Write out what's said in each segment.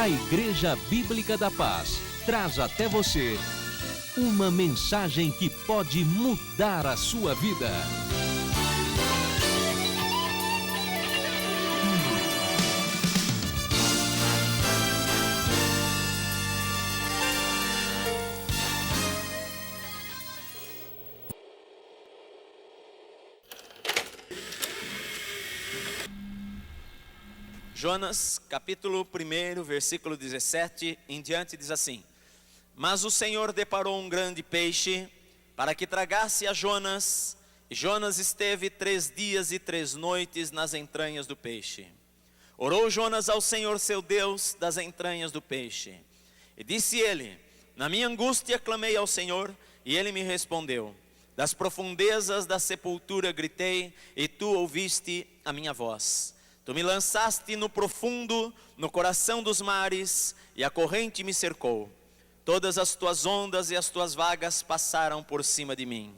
A Igreja Bíblica da Paz traz até você uma mensagem que pode mudar a sua vida. Jonas, capítulo 1, versículo 17 em diante diz assim: Mas o Senhor deparou um grande peixe para que tragasse a Jonas, e Jonas esteve 3 dias e 3 noites nas entranhas do peixe. Orou Jonas ao Senhor seu Deus das entranhas do peixe, e disse ele: Na minha angústia clamei ao Senhor, e ele me respondeu. Das profundezas da sepultura gritei, e tu ouviste a minha voz. Tu me lançaste no profundo, no coração dos mares, e a corrente me cercou. Todas as tuas ondas e as tuas vagas passaram por cima de mim.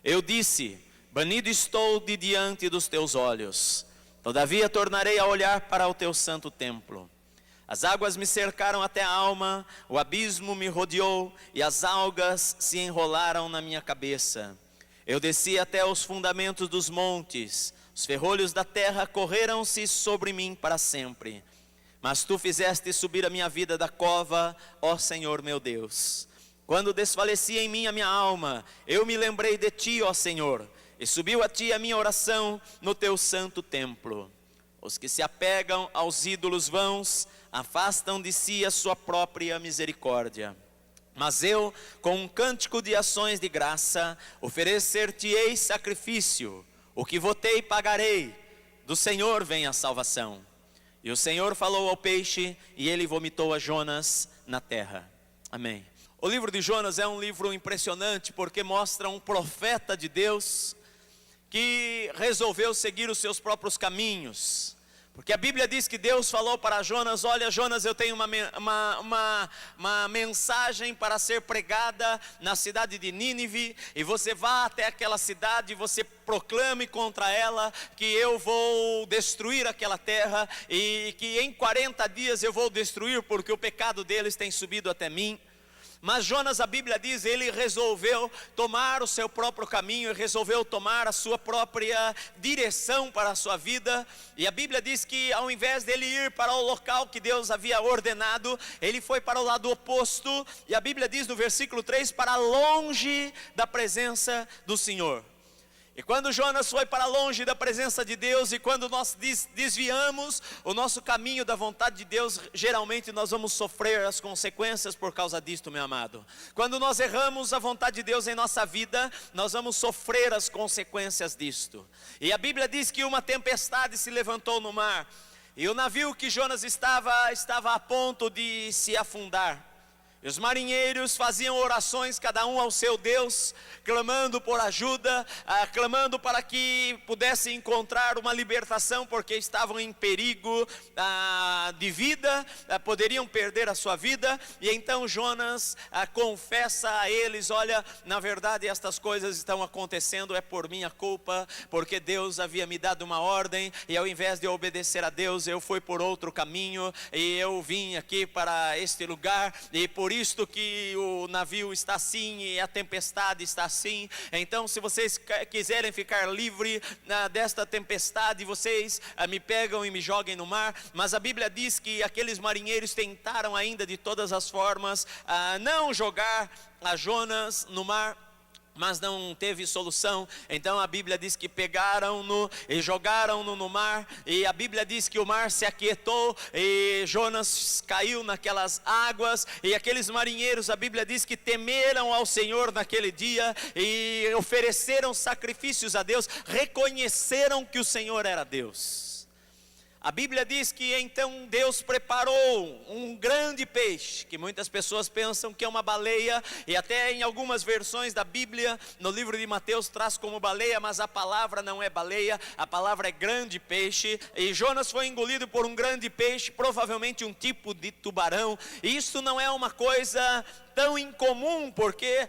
Eu disse: banido estou de diante dos teus olhos. Todavia tornarei a olhar para o teu santo templo. As águas me cercaram até a alma, o abismo me rodeou, e as algas se enrolaram na minha cabeça. Eu desci até os fundamentos dos montes, os ferrolhos da terra correram-se sobre mim para sempre. Mas tu fizeste subir a minha vida da cova, ó Senhor meu Deus. Quando desfalecia em mim a minha alma, eu me lembrei de ti, ó Senhor, e subiu a ti a minha oração no teu santo templo. Os que se apegam aos ídolos vãos, afastam de si a sua própria misericórdia. Mas eu, com um cântico de ações de graça, oferecer-te-ei sacrifício. O que votei pagarei, do Senhor vem a salvação. E o Senhor falou ao peixe, e ele vomitou a Jonas na terra. Amém. O livro de Jonas é um livro impressionante, porque mostra um profeta de Deus, que resolveu seguir os seus próprios caminhos. Porque a Bíblia diz que Deus falou para Jonas: olha Jonas, eu tenho uma mensagem para ser pregada na cidade de Nínive, e você vá até aquela cidade, você proclame contra ela que eu vou destruir aquela terra, e que em 40 dias eu vou destruir, porque o pecado deles tem subido até mim. Mas Jonas, a Bíblia diz, ele resolveu tomar o seu próprio caminho, resolveu tomar a sua própria direção para a sua vida. E a Bíblia diz que ao invés dele ir para o local que Deus havia ordenado, ele foi para o lado oposto. E a Bíblia diz no versículo 3, para longe da presença do Senhor. E quando Jonas foi para longe da presença de Deus, e quando nós desviamos o nosso caminho da vontade de Deus, geralmente nós vamos sofrer as consequências por causa disto, meu amado. Quando nós erramos a vontade de Deus em nossa vida, nós vamos sofrer as consequências disto. E a Bíblia diz que uma tempestade se levantou no mar, e o navio que Jonas estava a ponto de se afundar. E os marinheiros faziam orações, cada um ao seu Deus, clamando por ajuda, clamando para que pudessem encontrar uma libertação, porque estavam em perigo de vida, poderiam perder a sua vida. E então Jonas confessa a eles: olha, na verdade estas coisas estão acontecendo, é por minha culpa, porque Deus havia me dado uma ordem, e ao invés de obedecer a Deus, eu fui por outro caminho, e eu vim aqui para este lugar, e por isto que o navio está assim, e a tempestade está assim. Então, se vocês quiserem ficar livre desta tempestade, vocês me pegam e me joguem no mar. Mas a Bíblia diz que aqueles marinheiros tentaram ainda de todas as formas não jogar a Jonas no mar, mas não teve solução. Então a Bíblia diz que pegaram-no e jogaram-no no mar, e a Bíblia diz que o mar se aquietou, e Jonas caiu naquelas águas, e aqueles marinheiros, a Bíblia diz que temeram ao Senhor naquele dia, e ofereceram sacrifícios a Deus, reconheceram que o Senhor era Deus. A Bíblia diz que então Deus preparou um grande peixe, que muitas pessoas pensam que é uma baleia, e até em algumas versões da Bíblia, no livro de Mateus, traz como baleia, mas a palavra não é baleia, a palavra é grande peixe. E Jonas foi engolido por um grande peixe, provavelmente um tipo de tubarão. E isso não é uma coisa tão incomum, porque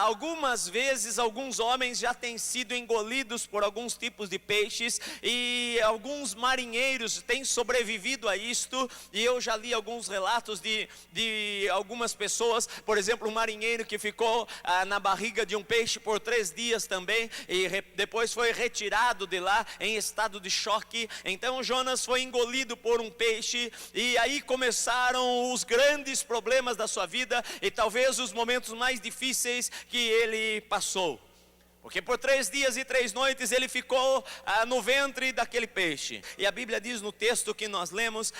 algumas vezes alguns homens já têm sido engolidos por alguns tipos de peixes, e alguns marinheiros marinheiros têm sobrevivido a isto, e eu já li alguns relatos de algumas pessoas, por exemplo, um marinheiro que ficou na barriga de um peixe por 3 dias também, e depois foi retirado de lá em estado de choque. Então Jonas foi engolido por um peixe, e aí começaram os grandes problemas da sua vida, e talvez os momentos mais difíceis que ele passou. Porque por 3 dias e 3 noites ele ficou no ventre daquele peixe. E a Bíblia diz no texto que nós lemos,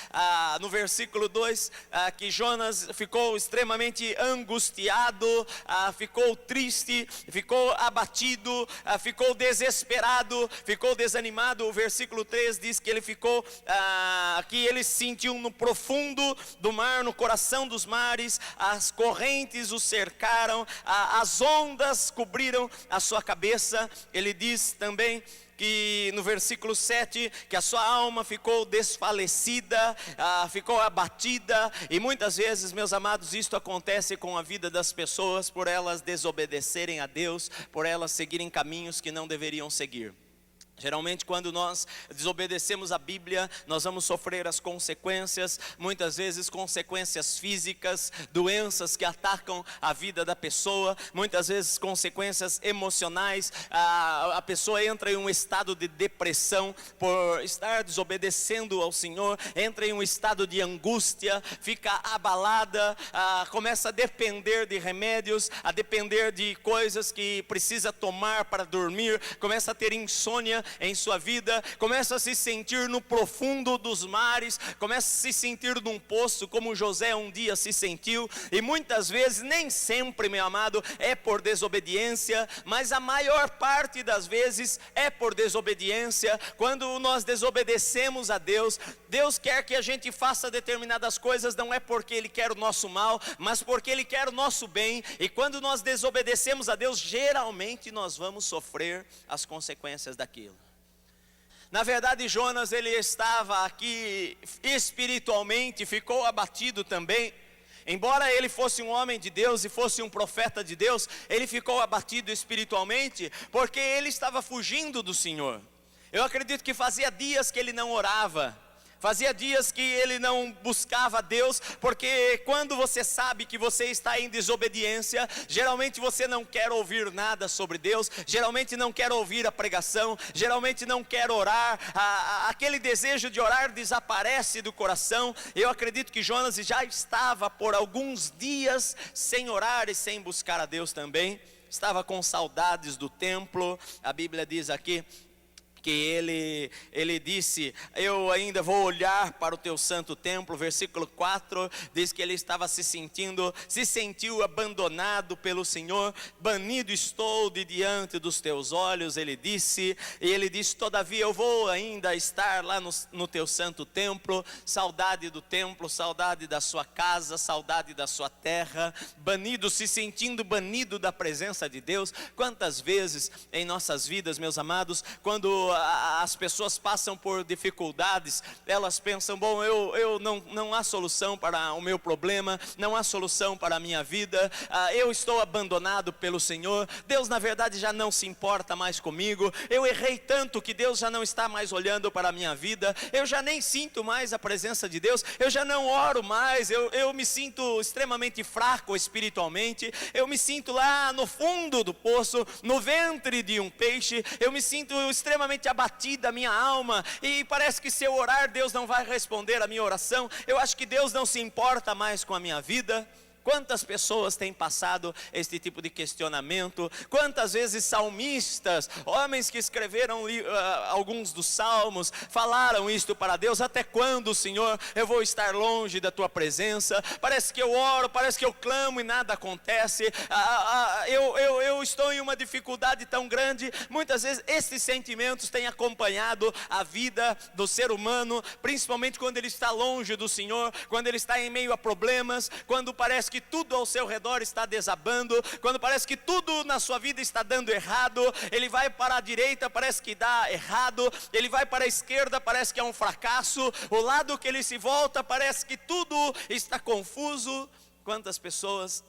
no versículo 2, que Jonas ficou extremamente angustiado, ficou triste, ficou abatido, ficou desesperado, ficou desanimado. O versículo 3 diz que ele ficou, que ele se sentiu no profundo do mar, no coração dos mares, as correntes o cercaram, as ondas cobriram a sua cabeça. Ele diz também que no versículo 7, que a sua alma ficou desfalecida, ficou abatida. E muitas vezes, meus amados, isto acontece com a vida das pessoas, por elas desobedecerem a Deus, por elas seguirem caminhos que não deveriam seguir. Geralmente quando nós desobedecemos a Bíblia, nós vamos sofrer as consequências, muitas vezes consequências físicas, doenças que atacam a vida da pessoa, muitas vezes consequências emocionais. A pessoa entra em um estado de depressão por estar desobedecendo ao Senhor, entra em um estado de angústia, fica abalada, começa a depender de remédios, a depender de coisas que precisa tomar para dormir, começa a ter insônia em sua vida, começa a se sentir no profundo dos mares, começa a se sentir num poço, como José um dia se sentiu. E muitas vezes, nem sempre, meu amado, é por desobediência, mas a maior parte das vezes é por desobediência. Quando nós desobedecemos a Deus, Deus quer que a gente faça determinadas coisas, não é porque Ele quer o nosso mal, mas porque Ele quer o nosso bem. E quando nós desobedecemos a Deus, geralmente nós vamos sofrer as consequências daquilo. Na verdade, Jonas, ele estava aqui espiritualmente, ficou abatido também. Embora ele fosse um homem de Deus e fosse um profeta de Deus, ele ficou abatido espiritualmente, porque ele estava fugindo do Senhor. Eu acredito que fazia dias que ele não orava, fazia dias que ele não buscava Deus, porque quando você sabe que você está em desobediência, geralmente você não quer ouvir nada sobre Deus, geralmente não quer ouvir a pregação, geralmente não quer orar, aquele desejo de orar desaparece do coração. Eu acredito que Jonas já estava por alguns dias sem orar e sem buscar a Deus também, estava com saudades do templo. A Bíblia diz aqui que ele disse: eu ainda vou olhar para o teu santo templo. Versículo 4 diz que ele estava se sentiu abandonado pelo Senhor. Banido estou de diante dos teus olhos, ele disse. E ele disse: todavia eu vou ainda estar lá no teu santo templo. Saudade do templo, saudade da sua casa, saudade da sua terra. Banido, se sentindo banido da presença de Deus. Quantas vezes em nossas vidas, meus amados, quando as pessoas passam por dificuldades, elas pensam: bom, não há solução para o meu problema, não há solução para a minha vida, eu estou abandonado pelo Senhor, Deus na verdade já não se importa mais comigo, eu errei tanto que Deus já não está mais olhando para a minha vida, eu já nem sinto mais a presença de Deus, eu já não oro mais, eu me sinto extremamente fraco espiritualmente, eu me sinto lá no fundo do poço, no ventre de um peixe, eu me sinto extremamente abatida a minha alma, e parece que se eu orar, Deus não vai responder a minha oração, eu acho que Deus não se importa mais com a minha vida. Quantas pessoas têm passado este tipo de questionamento? Quantas vezes salmistas, homens que escreveram alguns dos salmos, falaram isto para Deus: até quando, Senhor, eu vou estar longe da tua presença? Parece que eu oro, parece que eu clamo e nada acontece. Eu estou em uma dificuldade tão grande. Muitas vezes esses sentimentos têm acompanhado a vida do ser humano, principalmente quando ele está longe do Senhor, quando ele está em meio a problemas, quando parece que tudo ao seu redor está desabando, quando parece que tudo na sua vida está dando errado. Ele vai para a direita, parece que dá errado, ele vai para a esquerda, parece que é um fracasso, o lado que ele se volta, parece que tudo está confuso. Quantas pessoas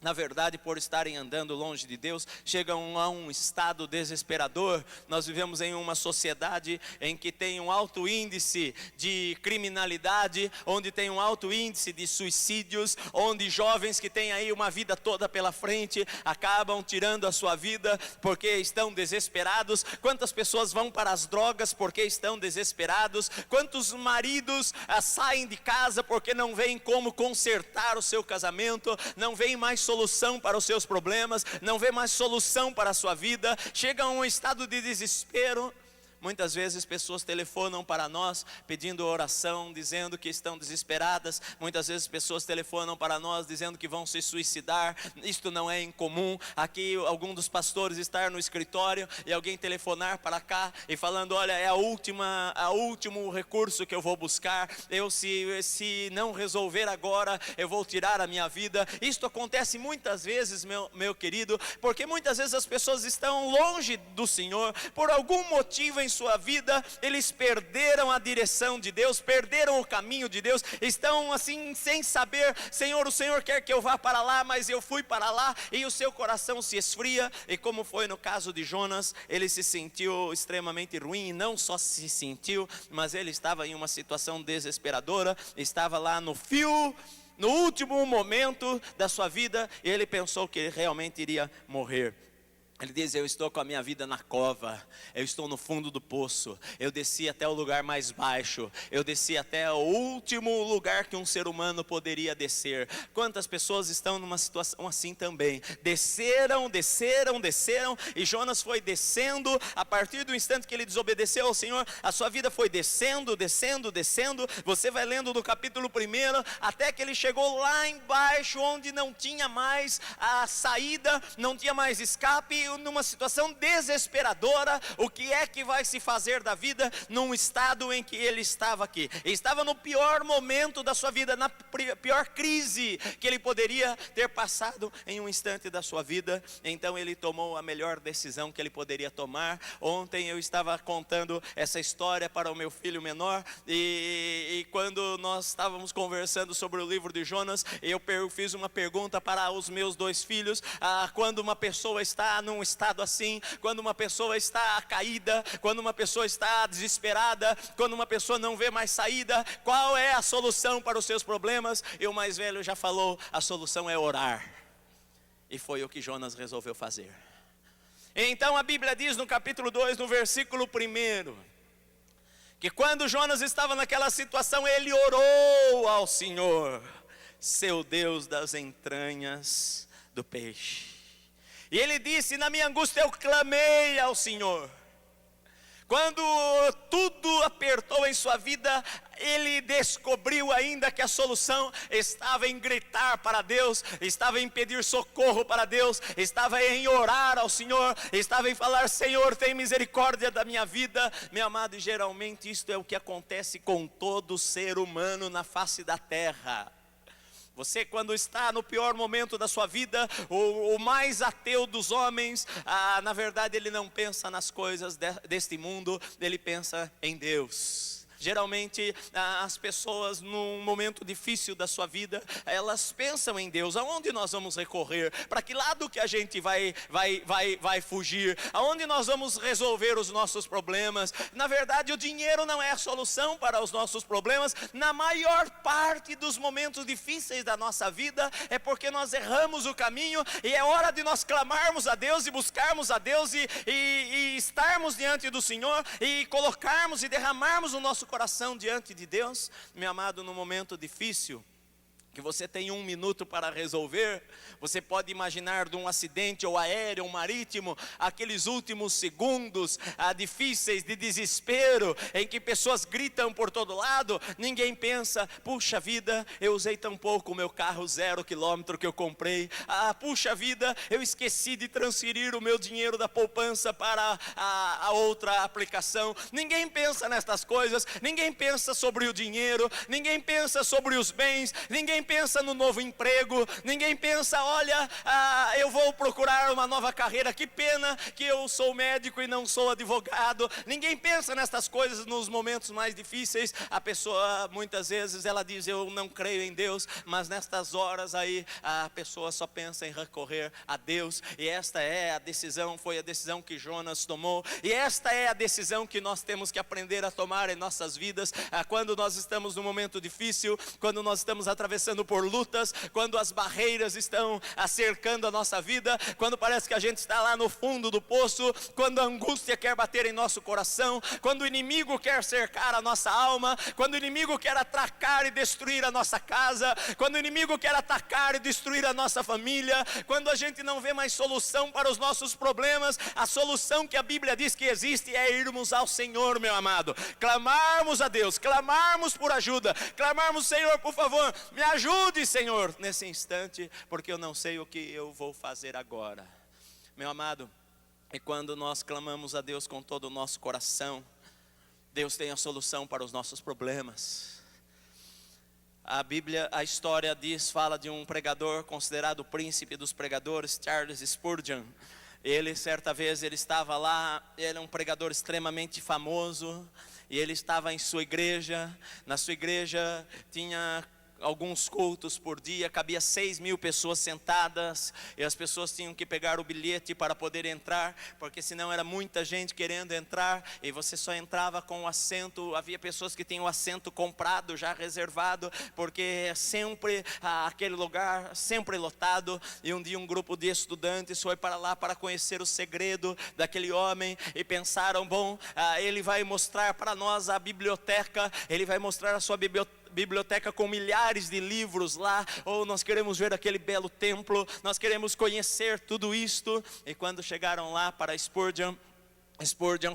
na verdade, por estarem andando longe de Deus, chegam a um estado desesperador. Nós vivemos em uma sociedade em que tem um alto índice de criminalidade, onde tem um alto índice de suicídios, onde jovens que têm aí uma vida toda pela frente, acabam tirando a sua vida porque estão desesperados. Quantas pessoas vão para as drogas porque estão desesperados? Quantos maridos saem de casa porque não veem como consertar o seu casamento, não veem mais solução para os seus problemas, não vê mais solução para a sua vida, chega a um estado de desespero. Muitas vezes pessoas telefonam para nós pedindo oração, dizendo que estão desesperadas. Muitas vezes pessoas telefonam para nós dizendo que vão se suicidar. Isto não é incomum. Aqui algum dos pastores estar no escritório e alguém telefonar para cá e falando: olha, é o último recurso que eu vou buscar. Se não resolver agora, eu vou tirar a minha vida. Isto acontece muitas vezes, meu querido, porque muitas vezes as pessoas estão longe do Senhor, por algum motivo em sua vida, eles perderam a direção de Deus, perderam o caminho de Deus, estão assim sem saber: Senhor, o Senhor quer que eu vá para lá, mas eu fui para lá, e o seu coração se esfria. E como foi no caso de Jonas, ele se sentiu extremamente ruim, e não só se sentiu, mas ele estava em uma situação desesperadora, estava lá no último momento da sua vida, e ele pensou que realmente iria morrer. Ele diz: eu estou com a minha vida na cova, eu estou no fundo do poço, eu desci até o lugar mais baixo, eu desci até o último lugar que um ser humano poderia descer. Quantas pessoas estão numa situação assim também? Desceram, e Jonas foi descendo. A partir do instante que ele desobedeceu ao Senhor, a sua vida foi descendo. Você vai lendo no capítulo 1, até que ele chegou lá embaixo, onde não tinha mais a saída, não tinha mais escape, numa situação desesperadora. O que é que vai se fazer da vida num estado em que ele estava aqui? Ele estava no pior momento da sua vida, na pior crise que ele poderia ter passado em um instante da sua vida. Então ele tomou a melhor decisão que ele poderia tomar. Ontem eu estava contando essa história para o meu filho menor, e quando nós estávamos conversando sobre o livro de Jonas, eu fiz uma pergunta para os meus 2 filhos: quando uma pessoa está num estado assim, quando uma pessoa está caída, quando uma pessoa está desesperada, quando uma pessoa não vê mais saída, qual é a solução para os seus problemas? E o mais velho já falou: a solução é orar. E foi o que Jonas resolveu fazer. Então a Bíblia diz no capítulo 2, no versículo 1, que quando Jonas estava naquela situação, ele orou ao Senhor, seu Deus das entranhas do peixe. E ele disse: na minha angústia eu clamei ao Senhor. Quando tudo apertou em sua vida, ele descobriu ainda que a solução estava em gritar para Deus, estava em pedir socorro para Deus, estava em orar ao Senhor, estava em falar: Senhor, tem misericórdia da minha vida. Meu amado, e geralmente isto é o que acontece com todo ser humano na face da terra. Você, quando está no pior momento da sua vida, o mais ateu dos homens, na verdade ele não pensa nas coisas deste mundo, ele pensa em Deus. Geralmente as pessoas num momento difícil da sua vida, elas pensam em Deus. Aonde nós vamos recorrer? Para que lado que a gente vai fugir? Aonde nós vamos resolver os nossos problemas? Na verdade, o dinheiro não é a solução para os nossos problemas. Na maior parte dos momentos difíceis da nossa vida, é porque nós erramos o caminho, e é hora de nós clamarmos a Deus e buscarmos a Deus e estarmos diante do Senhor e colocarmos e derramarmos o nosso coração diante de Deus. Meu amado, no momento difícil, que você tem 1 minuto para resolver, você pode imaginar de um acidente ou aéreo ou marítimo, aqueles últimos segundos difíceis de desespero, em que pessoas gritam por todo lado. Ninguém pensa: puxa vida, eu usei tão pouco o meu carro 0 quilômetro que eu comprei. Puxa vida, eu esqueci de transferir o meu dinheiro da poupança para a outra aplicação. Ninguém pensa nestas coisas, ninguém pensa sobre o dinheiro, ninguém pensa sobre os bens, ninguém ninguém pensa no novo emprego, ninguém pensa, olha, eu vou procurar uma nova carreira, que pena que eu sou médico e não sou advogado. Ninguém pensa nessas coisas nos momentos mais difíceis. A pessoa muitas vezes ela diz, eu não creio em Deus, mas nestas horas aí a pessoa só pensa em recorrer a Deus. E esta é a decisão, foi a decisão que Jonas tomou, e esta é a decisão que nós temos que aprender a tomar em nossas vidas, quando nós estamos num momento difícil, quando nós estamos atravessando por lutas, quando as barreiras estão cercando a nossa vida, quando parece que a gente está lá no fundo do poço, quando a angústia quer bater em nosso coração, quando o inimigo quer cercar a nossa alma, quando o inimigo quer atracar e destruir a nossa casa, quando o inimigo quer atacar e destruir a nossa família, quando a gente não vê mais solução para os nossos problemas. A solução que a Bíblia diz que existe é irmos ao Senhor, meu amado, clamarmos a Deus, clamarmos por ajuda, clamarmos, Senhor, por favor, me ajude, Senhor, nesse instante, porque eu não sei o que eu vou fazer agora. Meu amado, e quando nós clamamos a Deus com todo o nosso coração, Deus tem a solução para os nossos problemas. A Bíblia, a história fala de um pregador considerado o príncipe dos pregadores, Charles Spurgeon. Ele, certa vez, ele estava lá, ele era um pregador extremamente famoso, e ele estava em sua igreja. Na sua igreja tinha alguns cultos por dia, cabia 6.000 pessoas sentadas, e as pessoas tinham que pegar o bilhete para poder entrar, porque senão era muita gente querendo entrar, e você só entrava com o assento. Havia pessoas que tinham o assento comprado, já reservado, porque sempre aquele lugar, sempre lotado. E um dia um grupo de estudantes foi para lá para conhecer o segredo daquele homem, e pensaram, bom, ele vai mostrar para nós a biblioteca, ele vai mostrar a sua biblioteca com milhares de livros lá, ou nós queremos ver aquele belo templo, nós queremos conhecer tudo isto. E quando chegaram lá para Spurgeon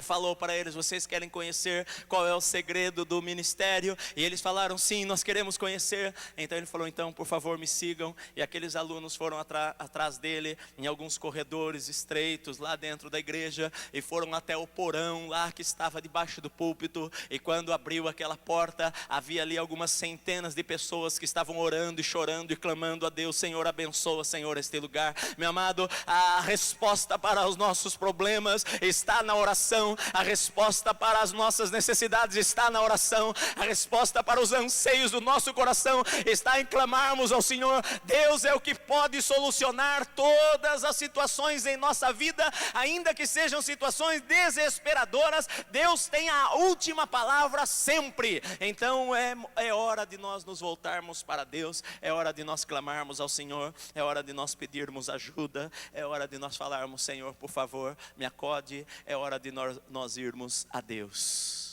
falou para eles, vocês querem conhecer qual é o segredo do ministério? E eles falaram, sim, nós queremos conhecer. Então ele falou, então por favor me sigam. E aqueles alunos foram atrás dele, em alguns corredores estreitos lá dentro da igreja, e foram até o porão lá que estava debaixo do púlpito. E quando abriu aquela porta, havia ali algumas centenas de pessoas que estavam orando e chorando e clamando a Deus, Senhor, abençoa, Senhor, este lugar. Meu amado, a resposta para os nossos problemas está na oração, a resposta para as nossas necessidades está na oração, a resposta para os anseios do nosso coração está em clamarmos ao Senhor. Deus é o que pode solucionar todas as situações em nossa vida, ainda que sejam situações desesperadoras. Deus tem a última palavra sempre. Então é hora de nós nos voltarmos para Deus, é hora de nós clamarmos ao Senhor, é hora de nós pedirmos ajuda, é hora de nós falarmos, Senhor, por favor, me acode. É hora de nós irmos a Deus.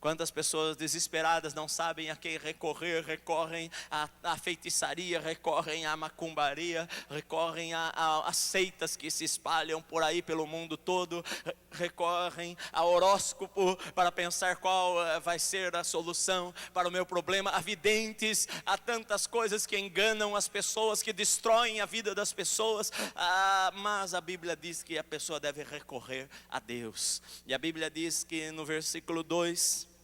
Quantas pessoas desesperadas não sabem a quem recorrer, recorrem à feitiçaria, recorrem à macumbaria, recorrem a seitas que se espalham por aí pelo mundo todo, recorrem a horóscopo para pensar qual vai ser a solução para o meu problema, a videntes, há tantas coisas que enganam as pessoas, que destroem a vida das pessoas, mas a Bíblia diz que a pessoa deve recorrer a Deus. E a Bíblia diz que no versículo 2,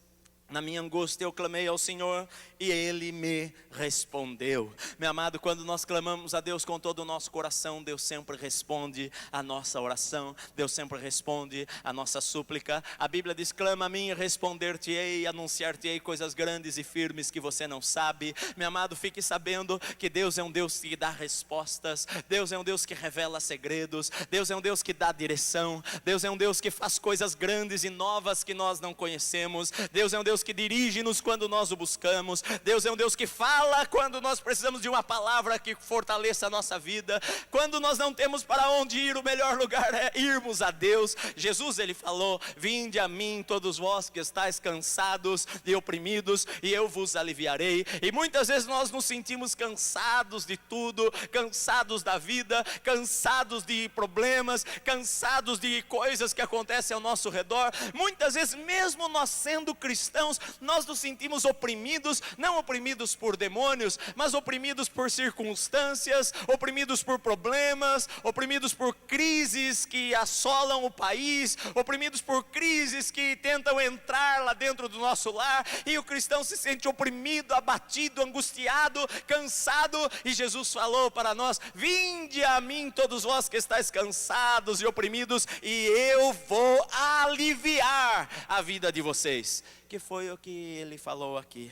na minha angústia eu clamei ao Senhor e Ele me respondeu. Meu amado, quando nós clamamos a Deus com todo o nosso coração, Deus sempre responde a nossa oração, Deus sempre responde a nossa súplica. A Bíblia diz, clama a mim e responder-te-ei, anunciar-te-ei coisas grandes e firmes que você não sabe. Meu amado, fique sabendo que Deus é um Deus que dá respostas, Deus é um Deus que revela segredos, Deus é um Deus que dá direção, Deus é um Deus que faz coisas grandes e novas que nós não conhecemos, Deus é um Deus que dirige-nos quando nós o buscamos, Deus é um Deus que fala quando nós precisamos de uma palavra que fortaleça a nossa vida. Quando nós não temos para onde ir, o melhor lugar é irmos a Deus. Jesus, ele falou, vinde a mim todos vós que estáis cansados e oprimidos, e eu vos aliviarei. E muitas vezes nós nos sentimos cansados de tudo, cansados da vida, cansados de problemas, cansados de coisas que acontecem ao nosso redor. Muitas vezes, mesmo nós sendo cristãos, cristãos, nós nos sentimos oprimidos, não oprimidos por demônios, mas oprimidos por circunstâncias, oprimidos por problemas, oprimidos por crises que assolam o país, oprimidos por crises que tentam entrar lá dentro do nosso lar, e o cristão se sente oprimido, abatido, angustiado, cansado, e Jesus falou para nós: vinde a mim todos vós que estáis cansados e oprimidos, e eu vou aliviar a vida de vocês. Que foi o que ele falou aqui.